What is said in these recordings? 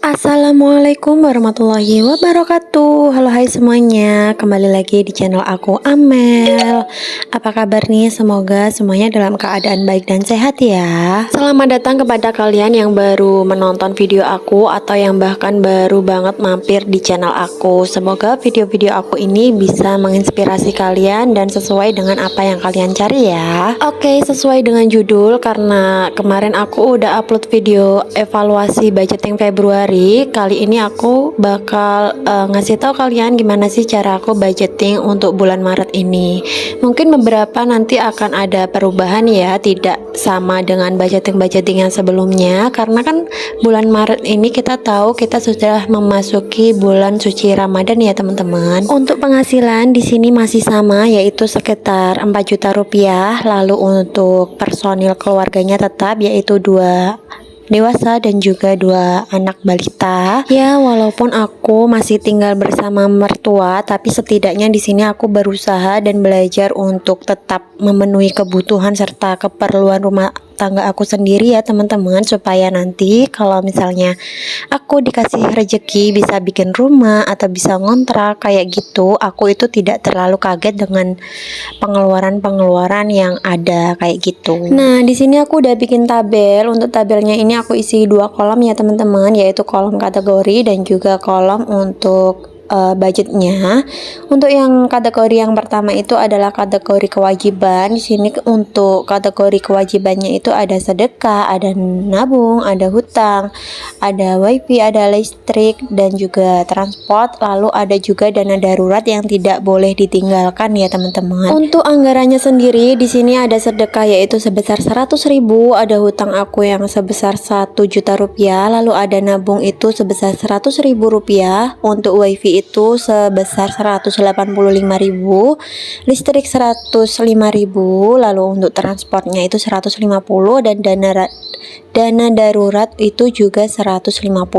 Assalamualaikum warahmatullahi wabarakatuh. Halo hai semuanya, kembali lagi di channel aku Amel. Apa kabar nih? Semoga semuanya dalam keadaan baik dan sehat ya. Selamat datang kepada kalian yang baru menonton video aku atau yang bahkan baru banget mampir di channel aku. Semoga video-video aku ini bisa menginspirasi kalian dan sesuai dengan apa yang kalian cari ya. Oke, sesuai dengan judul, karena kemarin aku udah upload video evaluasi budgeting Februari. Kali ini aku bakal ngasih tahu kalian gimana sih cara aku budgeting untuk bulan Maret ini. Mungkin beberapa nanti akan ada perubahan ya, tidak sama dengan budgeting yang sebelumnya, karena kan bulan Maret ini kita tahu kita sudah memasuki bulan suci Ramadan ya teman-teman. Untuk penghasilan di sini masih sama, yaitu sekitar 4 juta rupiah. Lalu untuk personil keluarganya tetap, yaitu 2 dewasa dan juga 2 anak balita. Ya, walaupun aku masih tinggal bersama mertua, tapi setidaknya di sini aku berusaha dan belajar untuk tetap memenuhi kebutuhan serta keperluan rumah tangga aku sendiri ya teman-teman, supaya nanti kalau misalnya aku dikasih rejeki bisa bikin rumah atau bisa ngontrak kayak gitu, aku itu tidak terlalu kaget dengan pengeluaran-pengeluaran yang ada kayak gitu. Nah, di sini aku udah bikin tabel. Untuk tabelnya ini aku isi 2 kolom ya teman-teman, yaitu kolom kategori dan juga kolom untuk budgetnya. Untuk yang kategori yang pertama itu adalah kategori kewajiban. Di sini untuk kategori kewajibannya itu ada sedekah, ada nabung, ada hutang, ada wifi, ada listrik dan juga transport. Lalu ada juga dana darurat yang tidak boleh ditinggalkan ya teman-teman. Untuk anggarannya sendiri di sini ada sedekah yaitu sebesar 100.000, ada hutang aku yang sebesar 1 juta rupiah, lalu ada nabung itu sebesar 100.000 rupiah, untuk wifi itu sebesar 185.000, listrik 105.000, lalu untuk transportnya itu 150, dan dana darurat itu juga 150.000.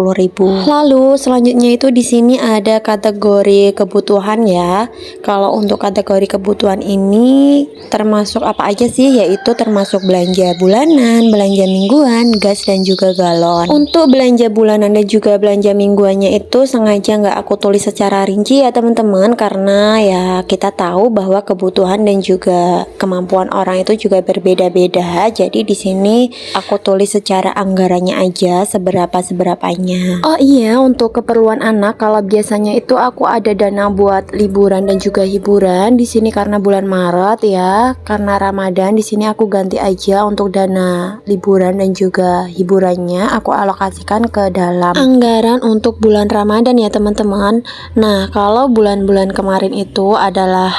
Lalu selanjutnya itu di sini ada kategori kebutuhan ya. Kalau untuk kategori kebutuhan ini termasuk apa aja sih? Yaitu termasuk belanja bulanan, belanja mingguan, gas dan juga galon. Untuk belanja bulanan dan juga belanja mingguannya itu sengaja nggak aku tulis secara rinci ya teman-teman, karena ya kita tahu bahwa kebutuhan dan juga kemampuan orang itu juga berbeda-beda. Jadi di sini aku tulis secara anggarannya aja, seberapanya. Oh iya, untuk keperluan anak, kalau biasanya itu aku ada dana buat liburan dan juga hiburan. Di sini karena bulan Maret ya, karena Ramadan, di sini aku ganti aja untuk dana liburan dan juga hiburannya aku alokasikan ke dalam anggaran untuk bulan Ramadan ya teman-teman. Nah, kalau bulan-bulan kemarin itu adalah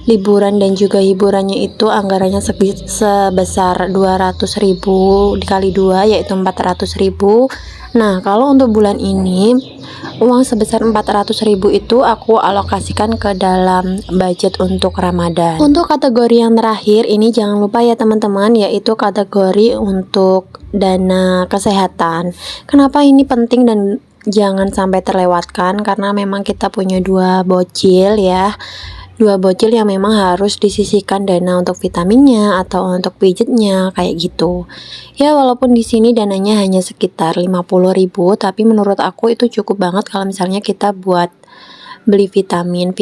liburan dan juga hiburannya itu anggarannya sebesar 200.000 dikali 2 yaitu 400.000. Nah, kalau untuk bulan ini uang sebesar 400.000 itu aku alokasikan ke dalam budget untuk Ramadan. Untuk kategori yang terakhir ini jangan lupa ya teman-teman, yaitu kategori untuk dana kesehatan. Kenapa ini penting dan jangan sampai terlewatkan? Karena memang kita punya 2 bocil ya, 2 bocil yang memang harus disisihkan dana untuk vitaminnya atau untuk pijitnya kayak gitu. Ya, walaupun di sini dananya hanya sekitar 50.000, tapi menurut aku itu cukup banget kalau misalnya kita buat beli vitamin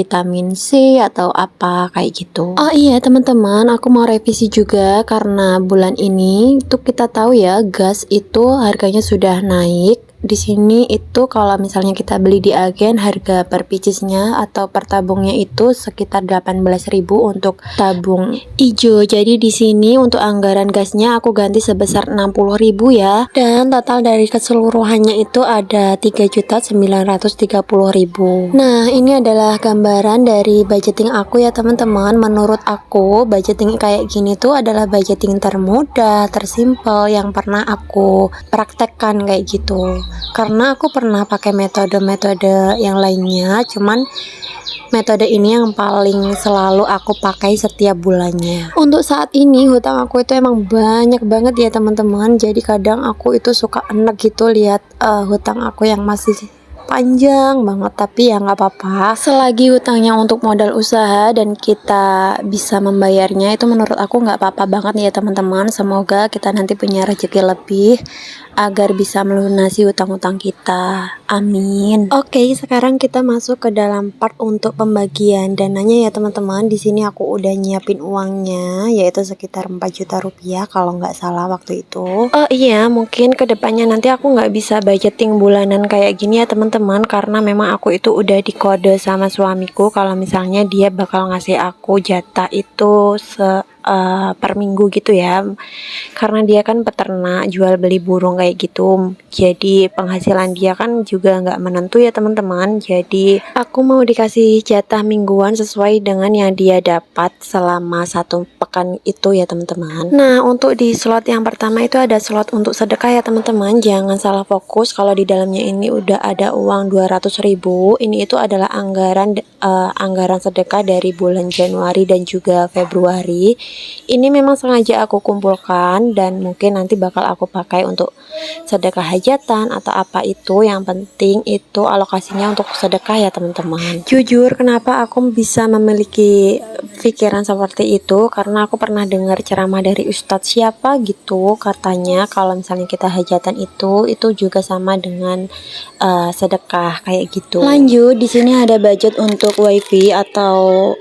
C atau apa kayak gitu. Oh iya teman-teman, aku mau revisi juga karena bulan ini tuh kita tahu ya gas itu harganya sudah naik. Di sini itu kalau misalnya kita beli di agen, harga per picisnya atau per tabungnya itu sekitar 18.000 untuk tabung hijau. Jadi di sini untuk anggaran gasnya aku ganti sebesar 60.000 ya. Dan total dari keseluruhannya itu ada 3.930.000. Nah, ini adalah gambaran dari budgeting aku ya teman-teman. Menurut aku budgeting kayak gini tuh adalah budgeting termudah, tersimpel yang pernah aku praktekkan kayak gitu. Karena aku pernah pakai metode-metode yang lainnya, cuman metode ini yang paling selalu aku pakai setiap bulannya. Untuk saat ini hutang aku itu emang banyak banget ya teman-teman. Jadi kadang aku itu suka enek gitu lihat hutang aku yang masih panjang banget, tapi ya nggak apa-apa. Selagi hutangnya untuk modal usaha dan kita bisa membayarnya, itu menurut aku nggak apa-apa banget ya teman-teman. Semoga kita nanti punya rezeki lebih agar bisa melunasi hutang-hutang kita. Amin. Oke, sekarang kita masuk ke dalam part untuk pembagian dananya ya teman-teman. Di sini aku udah nyiapin uangnya, yaitu sekitar 4 juta rupiah kalau nggak salah waktu itu. Oh iya, mungkin kedepannya nanti aku nggak bisa budgeting bulanan kayak gini ya teman-teman, karena memang aku itu udah dikode sama suamiku kalau misalnya dia bakal ngasih aku jatah itu per minggu gitu ya, karena dia kan peternak jual beli burung kayak gitu, jadi penghasilan dia kan juga nggak menentu ya teman-teman. Jadi aku mau dikasih jatah mingguan sesuai dengan yang dia dapat selama 1 pekan itu ya teman-teman. Nah, untuk di slot yang pertama itu ada slot untuk sedekah ya teman-teman. Jangan salah fokus kalau di dalamnya ini udah ada uang 200.000. Ini itu adalah anggaran sedekah dari bulan Januari dan juga Februari. Ini memang sengaja aku kumpulkan dan mungkin nanti bakal aku pakai untuk sedekah hajatan atau apa itu. Yang penting itu alokasinya untuk sedekah ya teman-teman. Jujur, kenapa aku bisa memiliki pikiran seperti itu, karena aku pernah dengar ceramah dari ustadz siapa gitu, katanya kalau misalnya kita hajatan itu juga sama dengan sedekah kayak gitu. Lanjut, di sini ada budget untuk wifi atau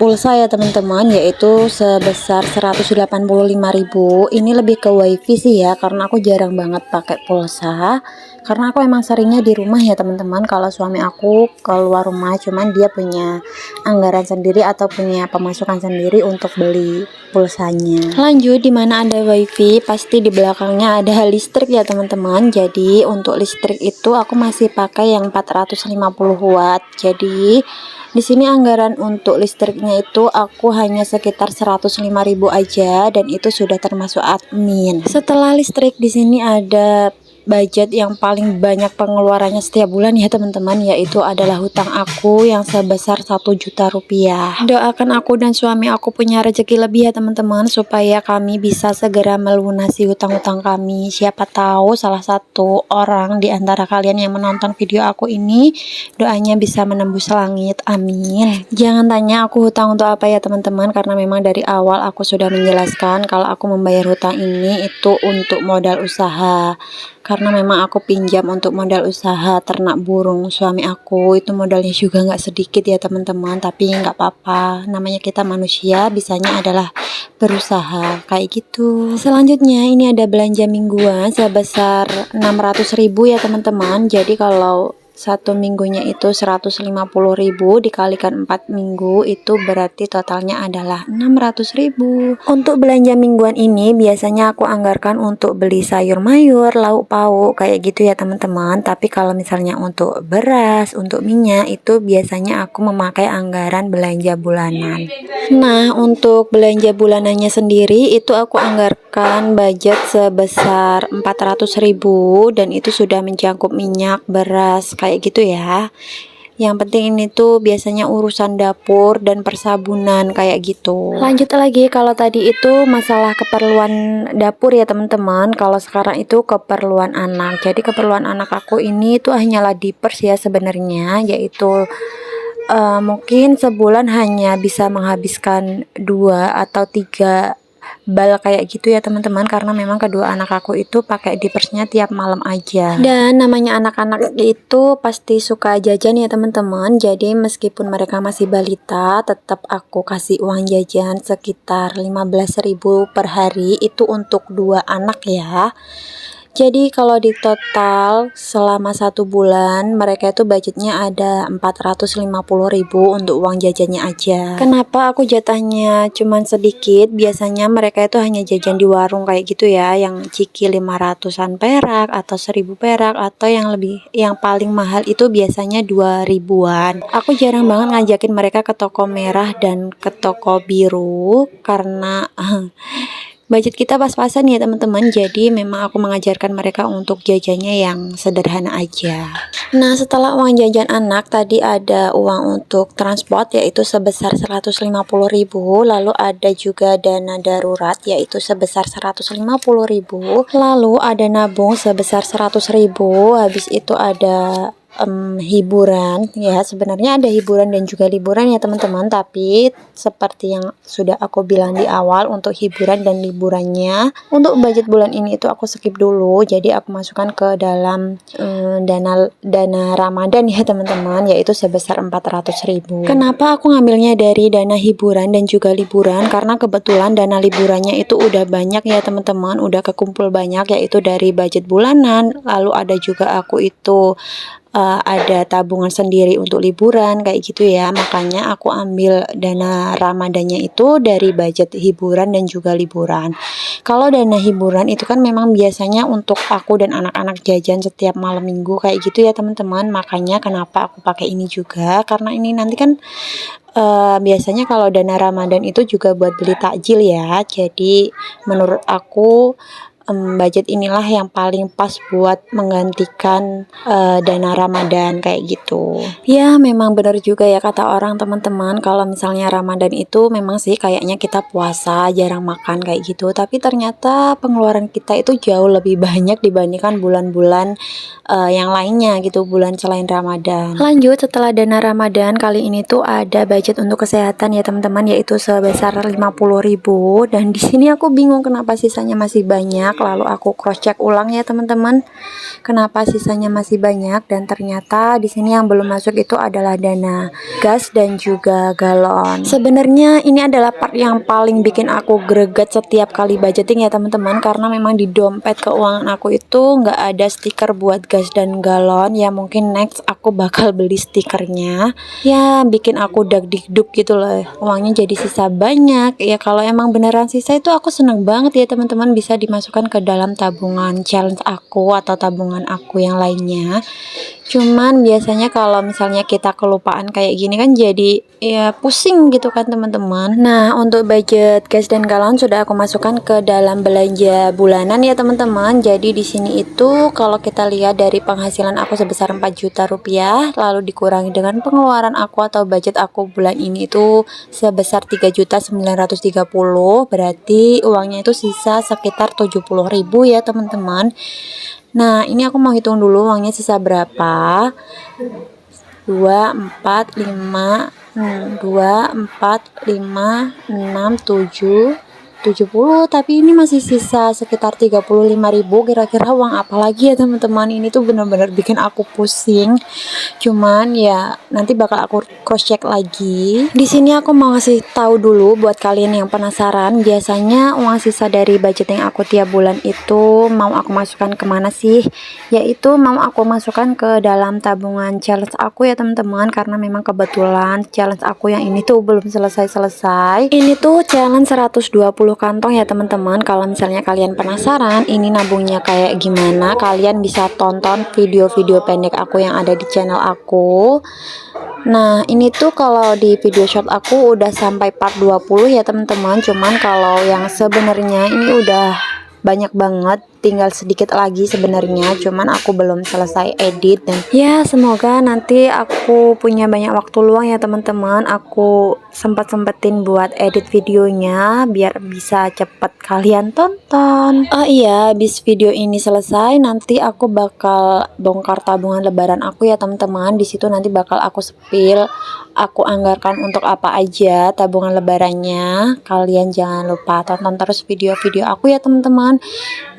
pulsa ya teman-teman, yaitu sebesar 185.000. Ini lebih ke wifi sih ya, karena aku jarang banget pakai pulsa, karena aku emang seringnya di rumah ya teman-teman. Kalau suami aku keluar rumah, cuman dia punya anggaran sendiri atau punya pemasukan sendiri untuk beli pulsanya. Lanjut, dimana ada wifi pasti di belakangnya ada listrik ya teman-teman. Jadi untuk listrik itu aku masih pakai yang 450 watt. Jadi di sini anggaran untuk listriknya itu aku hanya sekitar 105.000 aja, dan itu sudah termasuk admin. Setelah listrik, di sini ada budget yang paling banyak pengeluarannya setiap bulan ya teman-teman, yaitu adalah hutang aku yang sebesar 1 juta rupiah. Doakan aku dan suami aku punya rezeki lebih ya teman-teman, supaya kami bisa segera melunasi hutang-hutang kami. Siapa tahu salah satu orang di antara kalian yang menonton video aku ini doanya bisa menembus langit. Amin. Jangan tanya aku hutang untuk apa ya teman-teman, karena memang dari awal aku sudah menjelaskan kalau aku membayar hutang ini itu untuk modal usaha. Karena memang aku pinjam untuk modal usaha ternak burung suami aku, itu modalnya juga nggak sedikit ya teman-teman, tapi nggak apa-apa, namanya kita manusia, bisanya adalah berusaha kayak gitu. Selanjutnya ini ada belanja mingguan sebesar 600.000 ya teman-teman. Jadi kalau 1 minggunya itu 150.000 dikalikan 4 minggu, itu berarti totalnya adalah 600.000. Untuk belanja mingguan ini biasanya aku anggarkan untuk beli sayur mayur, lauk pauk kayak gitu ya teman-teman. Tapi kalau misalnya untuk beras, untuk minyak, itu biasanya aku memakai anggaran belanja bulanan. Nah, untuk belanja bulanannya sendiri itu aku anggarkan budget sebesar 400.000, dan itu sudah mencakup minyak, beras kayak gitu ya. Yang penting ini tuh biasanya urusan dapur dan persabunan kayak gitu. Lanjut lagi, kalau tadi itu masalah keperluan dapur ya teman-teman. Kalau sekarang itu keperluan anak. Jadi keperluan anak aku ini tuh hanyalah diapers ya sebenarnya, yaitu mungkin sebulan hanya bisa menghabiskan 2 atau 3 bal kayak gitu ya teman-teman, karena memang kedua anak aku itu pakai diapersnya tiap malam aja. Dan namanya anak-anak itu pasti suka jajan ya teman-teman, jadi meskipun mereka masih balita, tetap aku kasih uang jajan sekitar 15.000 per hari, itu untuk 2 anak ya. Jadi kalau di total selama 1 bulan mereka itu budgetnya ada 450.000 untuk uang jajannya aja. Kenapa aku jatahnya cuman sedikit? Biasanya mereka itu hanya jajan di warung kayak gitu ya, yang ciki 500-an perak atau 1.000 perak, atau yang paling mahal itu biasanya 2.000-an. Aku jarang banget ngajakin mereka ke toko merah dan ke toko biru karena budget kita pas-pasan ya teman-teman. Jadi memang aku mengajarkan mereka untuk jajannya yang sederhana aja. Nah, setelah uang jajan anak tadi ada uang untuk transport yaitu sebesar 150.000, lalu ada juga dana darurat yaitu sebesar 150.000, lalu ada nabung sebesar 100.000, habis itu ada hiburan ya. Sebenarnya ada hiburan dan juga liburan ya teman-teman, tapi seperti yang sudah aku bilang di awal, untuk hiburan dan liburannya untuk budget bulan ini itu aku skip dulu, jadi aku masukkan ke dalam dana Ramadan ya teman-teman, yaitu sebesar 400.000. Kenapa aku ngambilnya dari dana hiburan dan juga liburan? Karena kebetulan dana liburannya itu udah banyak ya teman-teman, udah kekumpul banyak, yaitu dari budget bulanan. Lalu ada juga aku itu ada tabungan sendiri untuk liburan kayak gitu ya. Makanya aku ambil dana Ramadannya itu dari budget hiburan dan juga liburan. Kalau dana hiburan itu kan memang biasanya untuk aku dan anak-anak jajan setiap malam minggu kayak gitu ya teman-teman. Makanya kenapa aku pakai ini juga, karena ini nanti kan biasanya kalau dana Ramadan itu juga buat beli takjil ya. Jadi menurut aku budget inilah yang paling pas buat menggantikan dana Ramadan kayak gitu. Ya memang benar juga ya kata orang teman-teman, kalau misalnya Ramadan itu memang sih kayaknya kita puasa jarang makan kayak gitu, tapi ternyata pengeluaran kita itu jauh lebih banyak dibandingkan bulan-bulan yang lainnya gitu, bulan selain Ramadan. Lanjut, setelah dana Ramadan kali ini tuh ada budget untuk kesehatan ya teman-teman, yaitu sebesar 50.000. Dan di sini aku bingung kenapa sisanya masih banyak. Lalu aku cross check ulang ya teman-teman, kenapa sisanya masih banyak, dan ternyata di sini yang belum masuk itu adalah dana gas dan juga galon. Sebenarnya ini adalah part yang paling bikin aku greget setiap kali budgeting ya teman-teman, karena memang di dompet keuangan aku itu nggak ada stiker buat gas dan galon. Ya mungkin next aku bakal beli stikernya, ya bikin aku dagdikduk gitu loh, uangnya jadi sisa banyak ya. Kalau emang beneran sisa itu aku seneng banget ya teman-teman, bisa dimasukkan ke dalam tabungan challenge aku atau tabungan aku yang lainnya. Cuman biasanya kalau misalnya kita kelupaan kayak gini kan jadi ya pusing gitu kan teman-teman. Nah, untuk budget gas dan galon sudah aku masukkan ke dalam belanja bulanan ya teman-teman. Jadi di sini itu kalau kita lihat dari penghasilan aku sebesar 4 juta rupiah, lalu dikurangi dengan pengeluaran aku atau budget aku bulan ini itu sebesar 3.930, berarti uangnya itu sisa sekitar 70.000 ya teman-teman. Nah, ini aku mau hitung dulu uangnya sisa berapa. 2, 4, 5, 2, 4, 5, 6, 7, 70, tapi ini masih sisa sekitar 35.000. Kira-kira uang apa lagi ya teman-teman? Ini tuh bener-bener bikin aku pusing. Cuman ya nanti bakal aku cross check lagi. Di sini aku mau ngasih tahu dulu buat kalian yang penasaran, biasanya uang sisa dari budgeting aku tiap bulan itu mau aku masukkan kemana sih? Yaitu mau aku masukkan ke dalam tabungan challenge aku ya teman-teman, karena memang kebetulan challenge aku yang ini tuh belum selesai-selesai. Ini tuh challenge 120 kantong ya teman-teman. Kalau misalnya kalian penasaran ini nabungnya kayak gimana, kalian bisa tonton video-video pendek aku yang ada di channel aku. Nah, ini tuh kalau di video short aku udah sampai part 20 ya teman-teman. Cuman kalau yang sebenarnya ini udah banyak banget, tinggal sedikit lagi sebenarnya, cuman aku belum selesai edit. Dan ya semoga nanti aku punya banyak waktu luang ya teman-teman, aku sempetin buat edit videonya biar bisa cepet kalian tonton. Oh iya, habis video ini selesai nanti aku bakal bongkar tabungan lebaran aku ya teman-teman. Di situ nanti bakal aku spill, aku anggarkan untuk apa aja tabungan lebarannya. Kalian jangan lupa tonton terus video-video aku ya teman-teman.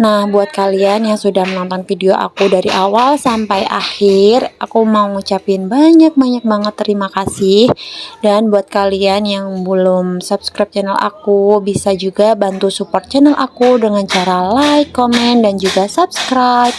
Nah, buat kalian yang sudah menonton video aku dari awal sampai akhir, aku mau ngucapin banyak banget terima kasih. Dan buat kalian yang belum subscribe channel aku, bisa juga bantu support channel aku dengan cara like, komen, dan juga subscribe.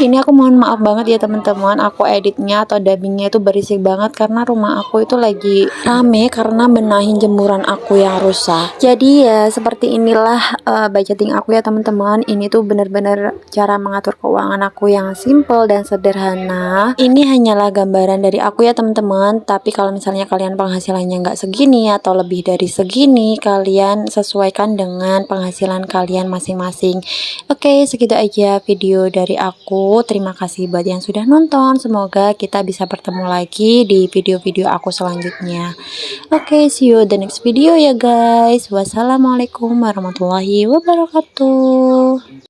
Ini aku mohon maaf banget ya teman-teman, aku editnya atau dubbingnya itu berisik banget karena rumah aku itu lagi rame karena benahin jemuran aku yang rusak. Jadi ya seperti inilah budgeting aku ya teman-teman. Ini tuh bener-bener cara mengatur keuangan aku yang simple dan sederhana. Ini hanyalah gambaran dari aku ya teman-teman, tapi kalau misalnya kalian penghasilannya nggak segini atau lebih dari segini, kalian sesuaikan dengan penghasilan kalian masing-masing. Oke, segitu aja video dari aku. Terima kasih buat yang sudah nonton. Semoga kita bisa bertemu lagi di video-video aku selanjutnya. Oke, see you the next video ya guys. Wassalamualaikum warahmatullahi wabarakatuh.